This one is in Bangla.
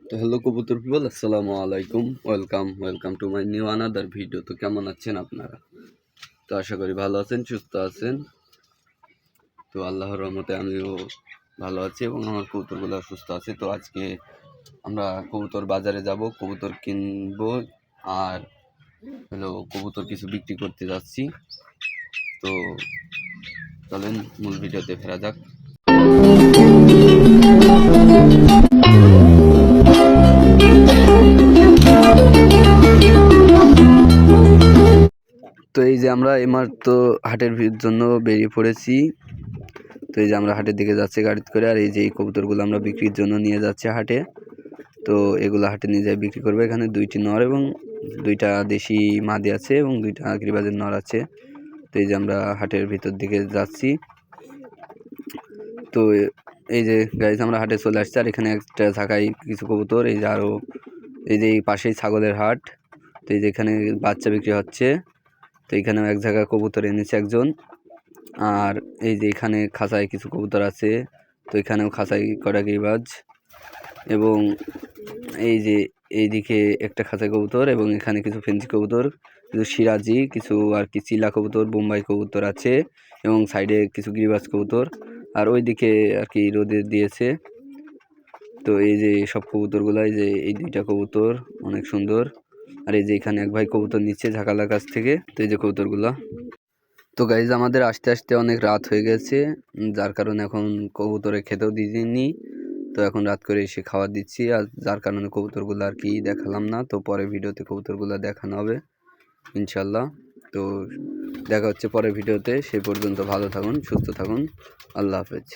তো হ্যালো কবুতর পিপল, আসসালামু আলাইকুম। Welcome to my new another video. তো কেমন আছেন আপনারা? তো আশা করি ভালো আছেন, সুস্থ আছেন। তো আল্লাহর রহমতে আমিও ভালো আছি এবং আমার কবুতরগুলো সুস্থ আছে। তো আজকে আমরা কবুতর বাজারে যাব, কবুতর কিনবো আর কবুতর কিছু বিক্রি করতে যাচ্ছি। তো চলেন মূল ভিডিওতে ফেরা যাক। তো এই যে আমরা এইমাত্র হাটের জন্য বেরিয়ে পড়েছি। তো এই যে আমরা হাটের দিকে যাচ্ছি গাড়িতে করে, আর এই যে এই কবুতরগুলো আমরা বিক্রির জন্য নিয়ে যাচ্ছি হাটে। তো এগুলো হাটে নিয়ে যাই বিক্রি করবে। এখানে 2টি নর এবং 2টা দেশি মাদি আছে এবং 2টা গিরিবাজের নর আছে। তো এই যে আমরা হাটের ভিতর দিকে যাচ্ছি। তো এই যে গাইজ আমরা হাটে চলে আসছি, আর এখানে একটা থাকায় কিছু কবুতর। এই যে আরও এই যে এই পাশেই ছাগলের হাট। তো এই যে এখানে বাচ্চা বিক্রি হচ্ছে। তো এখানেও এক জায়গায় কবুতর এনেছে একজন। আর এই যে এখানে খাঁচায় কিছু কবুতর আছে। তো এখানেও খাঁচায় কটা গিরিবাজ, এবং এই যে এইদিকে একটা খাঁচায় কবুতর, এবং এখানে কিছু ফেন্সি কবুতর, কিছু সিরাজি, কিছু আর কি চিলা কবুতর, বোম্বাই কবুতর আছে, এবং সাইডে কিছু গিরিবাজ কবুতর। আর ওইদিকে আর কি রোদে দিয়েছে। তো এই যে সব কবুতরগুলো, এই যে এই 2টা কবুতর অনেক সুন্দর। আর এই যে এখানে এক ভাই কবুতর নিচ্ছে ঝাঁকালার কাছ থেকে। তো এই যে কবুতরগুলো। তো গাইজ আমাদের আসতে আসতে অনেক রাত হয়ে গেছে, যার কারণে এখন কবুতরে খেতেও দিইনি। তো এখন রাত করে এসে খাবার দিচ্ছি, আর যার কারণে কবুতরগুলো আর কি দেখালাম না। তো পরে ভিডিওতে কবুতরগুলো দেখানো হবে ইনশাল্লাহ। তো দেখা হচ্ছে পরের ভিডিওতে। সে পর্যন্ত ভালো থাকুন, সুস্থ থাকুন। আল্লাহ হাফেজ।